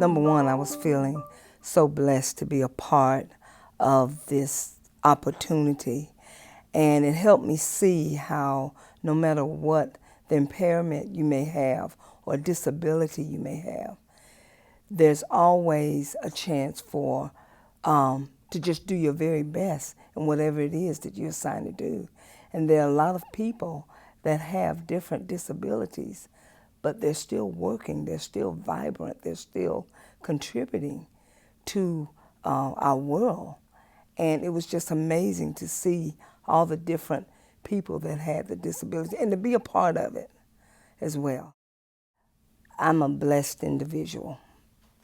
number one, I was feeling so blessed to be a part of this opportunity. And it helped me see how no matter what the impairment you may have or disability you may have, there's always a chance for to just do your very best in whatever it is that you're assigned to do. And there are a lot of people that have different disabilities, but they're still working, they're still vibrant, they're still contributing to our world. And it was just amazing to see all the different people that had the disability and to be a part of it as well. I'm a blessed individual,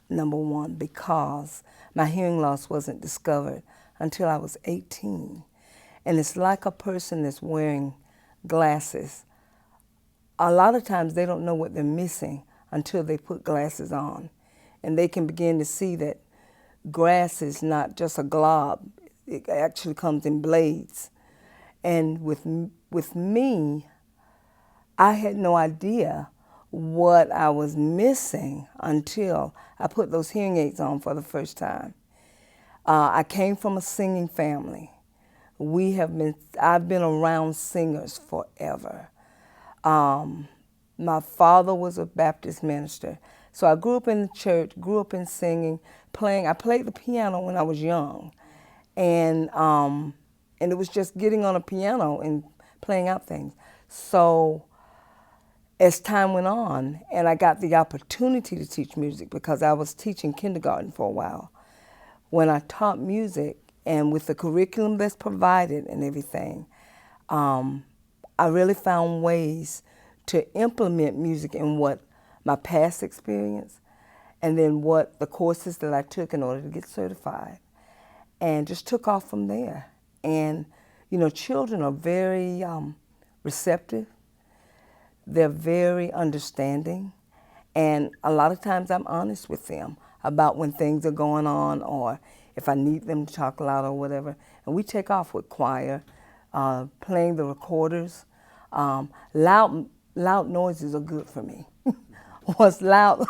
number one, because my hearing loss wasn't discovered until I was 18. And it's like a person that's wearing glasses. A lot of times they don't know what they're missing until they put glasses on. And they can begin to see that grass is not just a glob, it actually comes in blades. And with me, I had no idea what I was missing until I put those hearing aids on for the first time. I came from a singing family. I've been around singers forever. My father was a Baptist minister. So I grew up in the church, grew up in singing, playing. I played the piano when I was young. And it was just getting on a piano and playing out things. So as time went on, and I got the opportunity to teach music because I was teaching kindergarten for a while. When I taught music, and with the curriculum that's provided and everything, I really found ways to implement music in what my past experience and then what the courses that I took in order to get certified, and just took off from there. And, you know, children are very receptive. They're very understanding. And a lot of times I'm honest with them about when things are going on or if I need them to talk loud or whatever. And we take off with choir, playing the recorders. Loud noises are good for me. What's loud,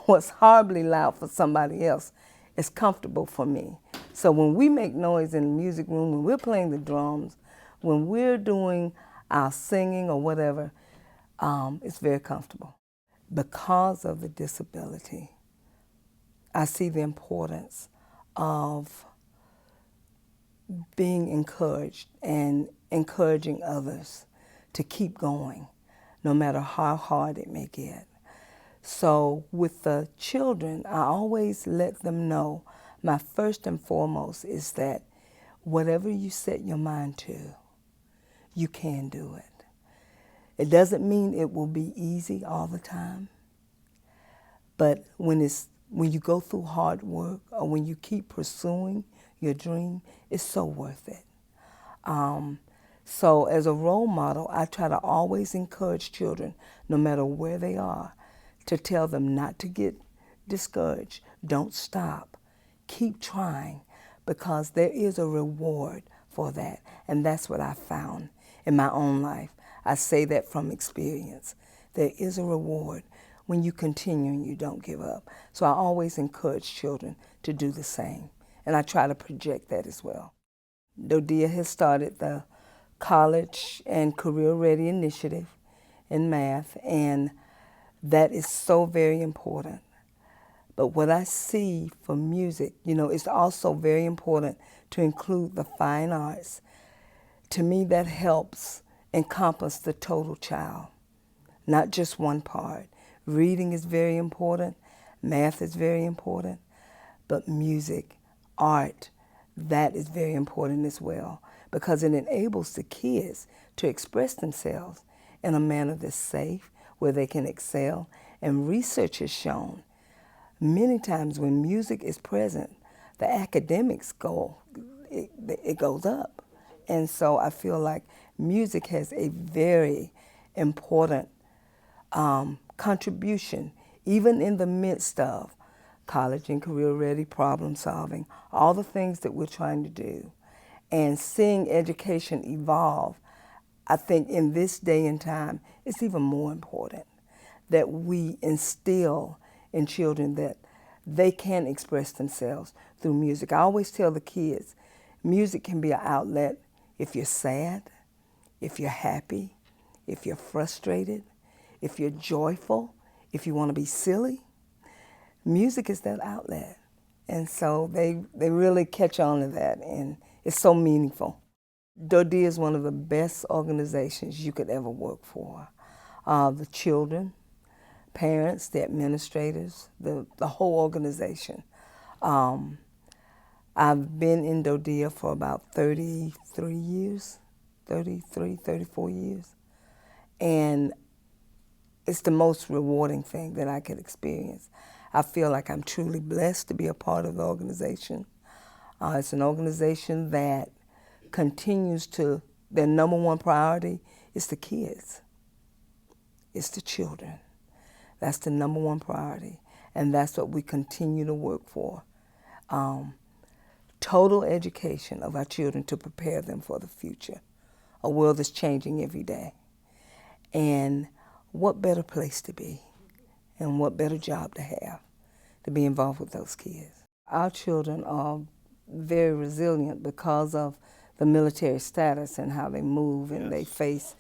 what's horribly loud for somebody else is comfortable for me. So when we make noise in the music room, when we're playing the drums, when we're doing our singing or whatever, it's very comfortable. Because of the disability, I see the importance of being encouraged and encouraging others to keep going, no matter how hard it may get. So with the children, I always let them know my first and foremost is that whatever you set your mind to, you can do it. It doesn't mean it will be easy all the time, but when you go through hard work or when you keep pursuing your dream, it's so worth it. So as a role model, I try to always encourage children, no matter where they are, to tell them not to get discouraged. Don't stop. Keep trying, because there is a reward for that. And that's what I found in my own life. I say that from experience. There is a reward when you continue and you don't give up. So I always encourage children to do the same. And I try to project that as well. DoDEA has started the College and Career Ready Initiative in math, and that is so very important. But what I see for music, you know, it's also very important to include the fine arts. To me, that helps encompass the total child, not just one part. Reading is very important, math is very important, but music, art, that is very important as well, because it enables the kids to express themselves in a manner that's safe, where they can excel. And research has shown many times when music is present, the academics it goes up. And so I feel like music has a very important contribution, even in the midst of college and career ready, problem solving, all the things that we're trying to do. And seeing education evolve, I think in this day and time, it's even more important that we instill in children that they can express themselves through music. I always tell the kids, music can be an outlet if you're sad, if you're happy, if you're frustrated, if you're joyful, if you want to be silly. Music is that outlet. And so they really catch on to that, and it's so meaningful. DoDEA is one of the best organizations you could ever work for. The children, parents, the administrators, the whole organization. I've been in DoDEA for about 34 years, and it's the most rewarding thing that I could experience. I feel like I'm truly blessed to be a part of the organization. It's an organization that continues to, their number one priority is the kids. It's the children. That's the number one priority, and that's what we continue to work for. Total education of our children to prepare them for the future. A world that's changing every day. And what better place to be, and what better job to have, to be involved with those kids. Our children are very resilient because of the military status and how they move and they face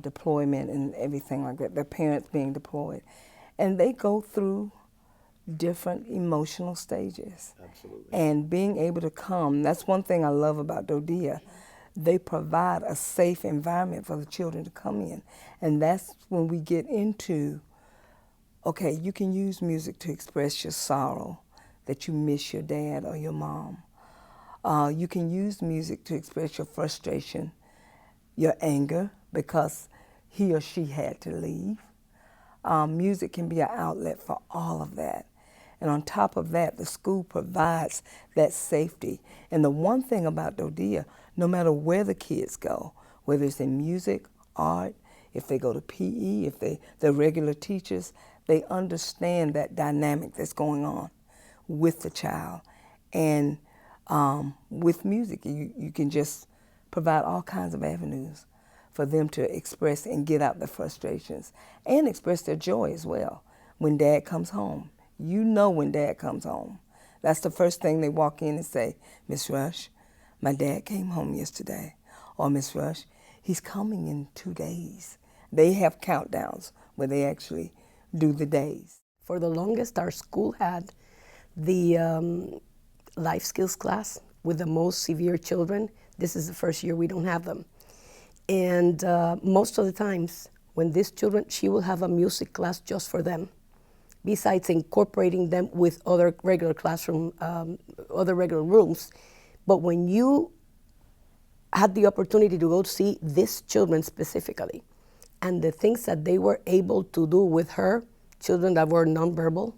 deployment and everything like that, their parents being deployed. And they go through different emotional stages. Absolutely. And being able to come, that's one thing I love about DoDEA. They provide a safe environment for the children to come in. And that's when we get into, okay, you can use music to express your sorrow, that you miss your dad or your mom. You can use music to express your frustration, your anger, because he or she had to leave. Music can be an outlet for all of that. And on top of that, the school provides that safety. And the one thing about DoDEA, no matter where the kids go, whether it's in music, art, if they go to PE, if they're regular teachers, they understand that dynamic that's going on with the child. And with music, you can just provide all kinds of avenues for them to express and get out their frustrations and express their joy as well. When dad comes home, you know when dad comes home. That's the first thing they walk in and say, Miss Rush, my dad came home yesterday. Or Miss Rush, he's coming in 2 days. They have countdowns where they actually do the days. For the longest, our school had the life skills class with the most severe children. This is the first year we don't have them. And most of the times, when these children, she will have a music class just for them, besides incorporating them with other regular classroom, other regular rooms. But when you had the opportunity to go see these children specifically, and the things that they were able to do with her, children that were nonverbal,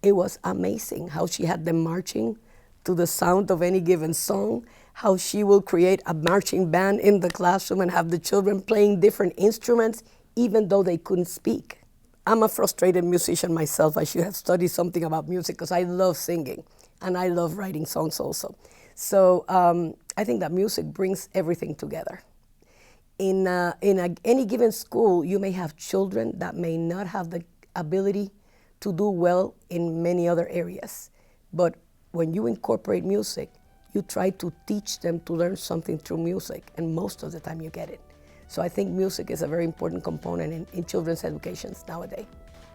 it was amazing how she had them marching to the sound of any given song, how she will create a marching band in the classroom and have the children playing different instruments, even though they couldn't speak. I'm a frustrated musician myself. I should have studied something about music because I love singing and I love writing songs also. So I think that music brings everything together. In any given school, you may have children that may not have the ability to do well in many other areas. But when you incorporate music, you try to teach them to learn something through music, and most of the time you get it. So I think music is a very important component in children's educations nowadays.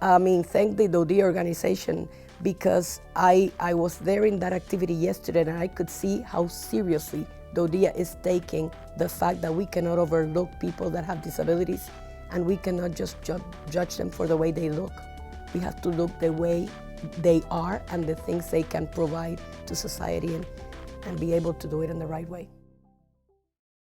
I mean, thank the DoDEA organization, because I was there in that activity yesterday and I could see how seriously DoDEA is taking the fact that we cannot overlook people that have disabilities, and we cannot just judge them for the way they look. We have to look the way they are and the things they can provide to society, and be able to do it in the right way.